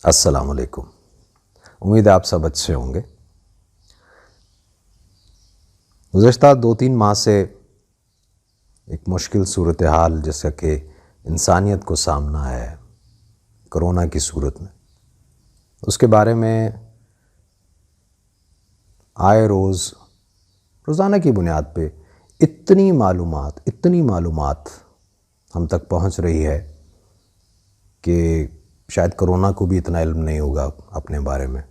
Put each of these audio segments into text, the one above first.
السلام علیکم۔ امید ہے آپ سب اچھے ہوں گے۔ گزشتہ 2-3 ماہ سے ایک مشکل صورتحال جیسا کہ انسانیت کو سامنا ہے کرونا کی صورت میں، اس کے بارے میں آئے روزانہ کی بنیاد پہ اتنی معلومات ہم تک پہنچ رہی ہے کہ شاید کرونا کو بھی اتنا علم نہیں ہوگا اپنے بارے میں۔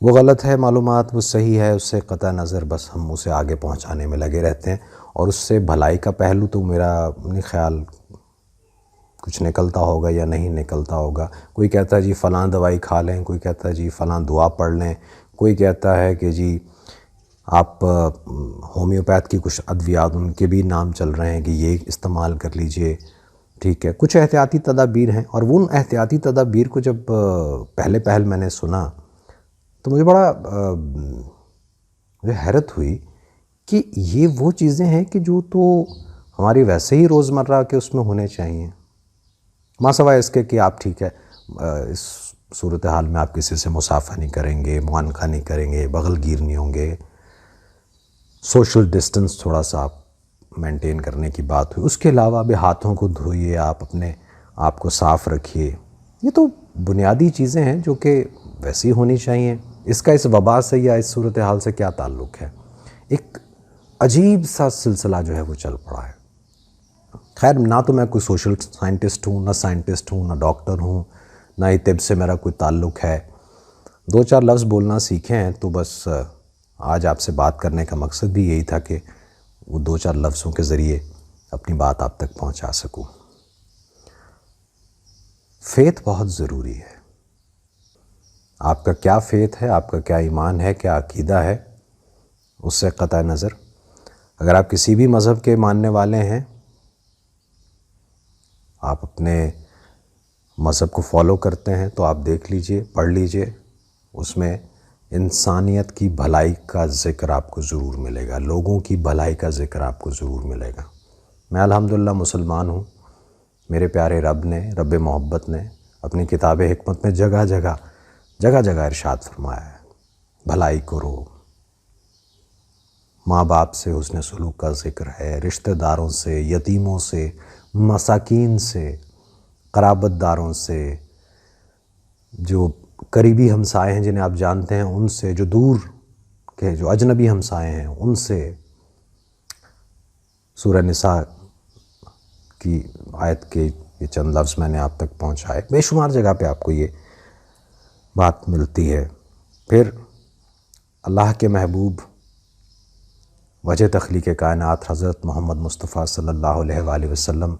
وہ غلط ہے معلومات، وہ صحیح ہے، اس سے قطع نظر بس ہم اسے آگے پہنچانے میں لگے رہتے ہیں، اور اس سے بھلائی کا پہلو تو میرا نہیں خیال کچھ نکلتا ہوگا یا نہیں نکلتا ہوگا۔ کوئی کہتا ہے جی فلاں دوائی کھا لیں، کوئی کہتا ہے جی فلاں دعا پڑھ لیں، کوئی کہتا ہے کہ جی آپ ہومیوپیتھ کی کچھ ادویات ان کے بھی نام چل رہے ہیں کہ یہ استعمال کر لیجئے، ٹھیک ہے۔ کچھ احتیاطی تدابیر ہیں، اور وہ ان احتیاطی تدابیر کو جب پہل میں نے سنا تو مجھے مجھے حیرت ہوئی کہ یہ وہ چیزیں ہیں کہ جو تو ہماری ویسے ہی روزمرہ کے اس میں ہونے چاہیے، ما سوائے اس کے کہ آپ ٹھیک ہے اس صورتحال میں آپ کسی سے مصافحہ نہیں کریں گے، معانقہ نہیں کریں گے، بغل گیر نہیں ہوں گے، سوشل ڈسٹنس تھوڑا سا آپ مینٹین کرنے کی بات ہوئی۔ اس کے علاوہ بھی ہاتھوں کو دھوئیے، آپ اپنے آپ کو صاف رکھیے، یہ تو بنیادی چیزیں ہیں جو کہ ویسی ہونی چاہیے۔ اس کا اس وبا سے یا اس صورتحال سے کیا تعلق ہے؟ ایک عجیب سا سلسلہ جو ہے وہ چل پڑا ہے۔ خیر، نہ تو میں کوئی سوشل سائنٹسٹ ہوں، نہ سائنٹسٹ ہوں، نہ ڈاکٹر ہوں، نہ ہی طب سے میرا کوئی تعلق ہے۔ 2-4 لفظ بولنا سیکھے ہیں تو بس آج آپ سے بات کرنے کا مقصد بھی یہی تھا کہ وہ 2-4 لفظوں کے ذریعے اپنی بات آپ تک پہنچا سکوں۔ فیتھ بہت ضروری ہے۔ آپ کا کیا فیتھ ہے، آپ کا کیا ایمان ہے، کیا عقیدہ ہے، اس سے قطع نظر اگر آپ کسی بھی مذہب کے ماننے والے ہیں، آپ اپنے مذہب کو فالو کرتے ہیں، تو آپ دیکھ لیجئے، پڑھ لیجئے، اس میں انسانیت کی بھلائی کا ذکر آپ کو ضرور ملے گا، لوگوں کی بھلائی کا ذکر آپ کو ضرور ملے گا۔ میں الحمدللہ مسلمان ہوں۔ میرے پیارے رب نے، رب محبت نے اپنی کتاب حکمت میں جگہ جگہ ارشاد فرمایا ہے بھلائی کرو، ماں باپ سے حسن سلوک کا ذکر ہے، رشتہ داروں سے، یتیموں سے، مساکین سے، قرابت داروں سے، جو قریبی ہمسائے ہیں جنہیں آپ جانتے ہیں ان سے، جو دور کے جو اجنبی ہمسائے ہیں ان سے۔ سورہ نساء کی آیت کے یہ چند لفظ میں نے آپ تک پہنچائے، بے شمار جگہ پہ آپ کو یہ بات ملتی ہے۔ پھر اللہ کے محبوب وجہ تخلیق کائنات حضرت محمد مصطفیٰ صلی اللہ علیہ وآلہ وسلم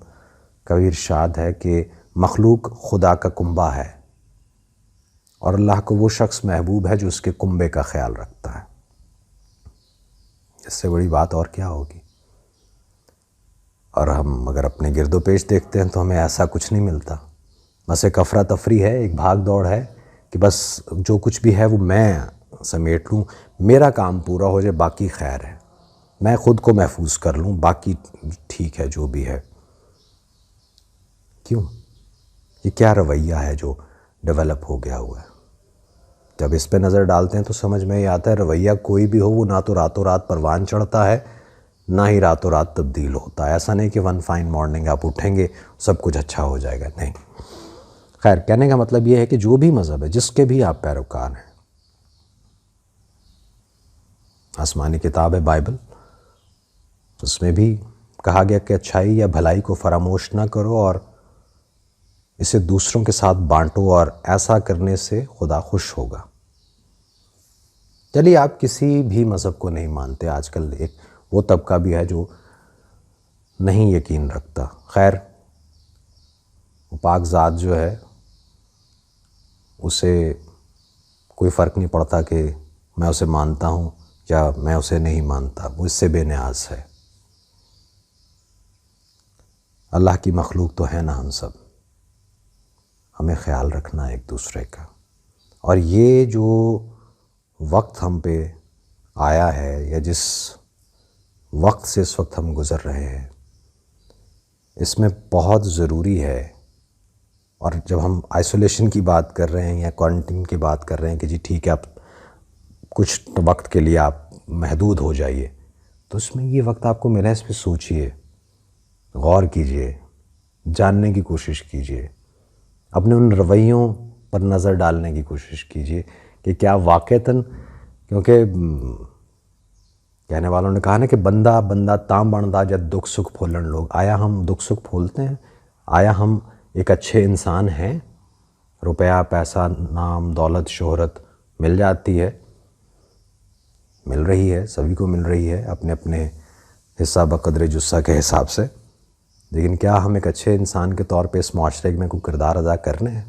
کا بھی ارشاد ہے کہ مخلوق خدا کا کنبہ ہے، اور اللہ کو وہ شخص محبوب ہے جو اس کے کنبے کا خیال رکھتا ہے۔ اس سے بڑی بات اور کیا ہوگی؟ اور ہم اگر اپنے گرد و پیش دیکھتے ہیں تو ہمیں ایسا کچھ نہیں ملتا، بس ایک افراتفری ہے، ایک بھاگ دوڑ ہے کہ بس جو کچھ بھی ہے وہ میں سمیٹ لوں، میرا کام پورا ہو جائے، باقی خیر ہے، میں خود کو محفوظ کر لوں، باقی ٹھیک ہے جو بھی ہے۔ کیوں؟ یہ کیا رویہ ہے جو ڈیولپ ہو گیا ہوا ہے؟ جب اس پہ نظر ڈالتے ہیں تو سمجھ میں یہ آتا ہے رویہ کوئی بھی ہو وہ نہ تو راتوں رات پروان چڑھتا ہے، نہ ہی راتوں رات تبدیل ہوتا ہے۔ ایسا نہیں کہ ون فائن مارننگ آپ اٹھیں گے سب کچھ اچھا ہو جائے گا، نہیں۔ خیر، کہنے کا مطلب یہ ہے کہ جو بھی مذہب ہے، جس کے بھی آپ پیروکار ہیں، آسمانی کتاب ہے بائبل، اس میں بھی کہا گیا کہ اچھائی یا بھلائی کو فراموش نہ کرو اور اسے دوسروں کے ساتھ بانٹو، اور ایسا کرنے سے خدا خوش ہوگا۔ چلیے آپ کسی بھی مذہب کو نہیں مانتے، آج کل ایک وہ طبقہ بھی ہے جو نہیں یقین رکھتا، خیر وہ پاک ذات جو ہے اسے کوئی فرق نہیں پڑتا کہ میں اسے مانتا ہوں یا میں اسے نہیں مانتا، وہ اس سے بے نیاز ہے۔ اللہ کی مخلوق تو ہے نا ہم سب، ہمیں خیال رکھنا ہے ایک دوسرے کا، اور یہ جو وقت ہم پہ آیا ہے یا جس وقت سے اس وقت ہم گزر رہے ہیں، اس میں بہت ضروری ہے اور جب ہم آئسولیشن کی بات کر رہے ہیں یا کوارنٹین کی بات کر رہے ہیں کہ جی ٹھیک ہے آپ کچھ وقت کے لیے آپ محدود ہو جائیے، تو اس میں یہ وقت آپ کو ملا ہے، اس پہ سوچئے، غور کیجئے، جاننے کی کوشش کیجئے، اپنے ان رویوں پر نظر ڈالنے کی کوشش کیجئے کہ کیا واقعتاً، کیونکہ کہنے والوں نے کہا نا کہ بندہ بندہ تام بندا جب دکھ سکھ پھولن لوگ، آیا ہم دکھ سکھ پھولتے ہیں؟ آیا ہم ایک اچھے انسان ہیں؟ روپیہ، پیسہ، نام، دولت، شہرت مل جاتی ہے، مل رہی ہے، سبھی کو مل رہی ہے اپنے اپنے حصہ بقدر جثہ کے حساب سے، لیکن کیا ہم ایک اچھے انسان کے طور پہ اس معاشرے میں کوئی کردار ادا کرنے ہیں؟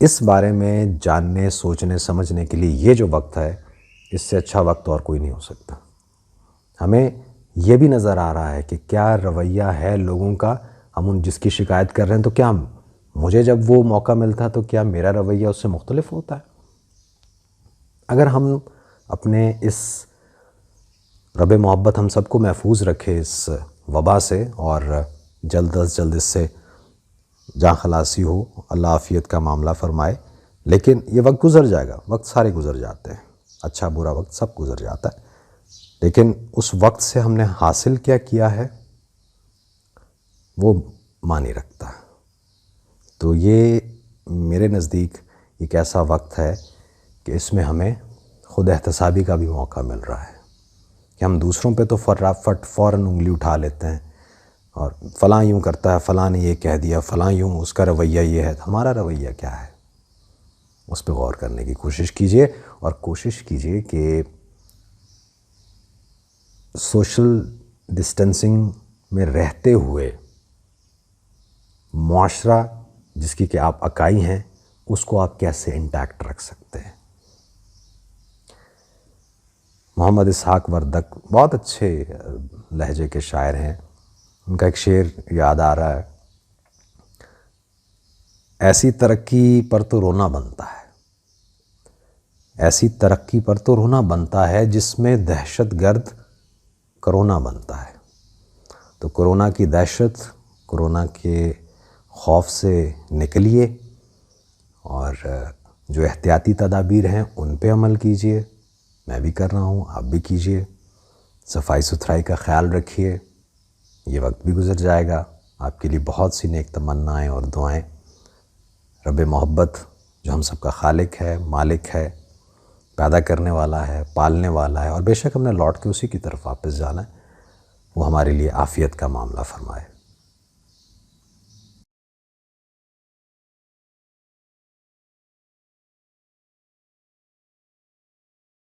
اس بارے میں جاننے، سوچنے، سمجھنے کے لیے یہ جو وقت ہے، اس سے اچھا وقت اور کوئی نہیں ہو سکتا۔ ہمیں یہ بھی نظر آ رہا ہے کہ کیا رویہ ہے لوگوں کا، ہم ان جس کی شکایت کر رہے ہیں، تو کیا مجھے جب وہ موقع ملتا تو کیا میرا رویہ اس سے مختلف ہوتا ہے؟ اگر ہم اپنے اس رب محبت ہم سب کو محفوظ رکھے اس وبا سے، اور جلد از جلد اس سے جاں خلاصی ہو، اللہ عافیت کا معاملہ فرمائے، لیکن یہ وقت گزر جائے گا، وقت سارے گزر جاتے ہیں، اچھا برا وقت سب گزر جاتا ہے، لیکن اس وقت سے ہم نے حاصل کیا کیا ہے وہ معنی رکھتا ہے۔ تو یہ میرے نزدیک ایک ایسا وقت ہے کہ اس میں ہمیں خود احتسابی کا بھی موقع مل رہا ہے کہ ہم دوسروں پہ تو فوراً انگلی اٹھا لیتے ہیں، اور فلاں یوں کرتا ہے، فلاں نے یہ کہہ دیا، فلاں یوں، اس کا رویہ یہ ہے، ہمارا رویہ کیا ہے؟ اس پہ غور کرنے کی کوشش کیجئے، اور کوشش کیجئے کہ سوشل ڈسٹینسنگ میں رہتے ہوئے معاشرہ جس کی کہ آپ اکائی ہیں، اس کو آپ کیسے انٹیکٹ رکھ سکتے ہیں۔ محمد اسحاق وردک بہت اچھے لہجے کے شاعر ہیں، ان کا ایک شعر یاد آ رہا ہے، ایسی ترقی پر تو رونا بنتا ہے، ایسی ترقی پر تو رونا بنتا ہے جس میں دہشت گرد کرونا بنتا ہے۔ تو کرونا کی دہشت، کرونا کے خوف سے نکلیے، اور جو احتیاطی تدابیر ہیں ان پہ عمل کیجئے، میں بھی کر رہا ہوں، آپ بھی کیجئے، صفائی ستھرائی کا خیال رکھیے، یہ وقت بھی گزر جائے گا۔ آپ کے لیے بہت سی نیک تمنائیں اور دعائیں۔ رب محبت جو ہم سب کا خالق ہے، مالک ہے، پیدا کرنے والا ہے، پالنے والا ہے، اور بے شک ہم نے لوٹ کے اسی کی طرف واپس جانا ہے، وہ ہمارے لیے عافیت کا معاملہ فرمائے۔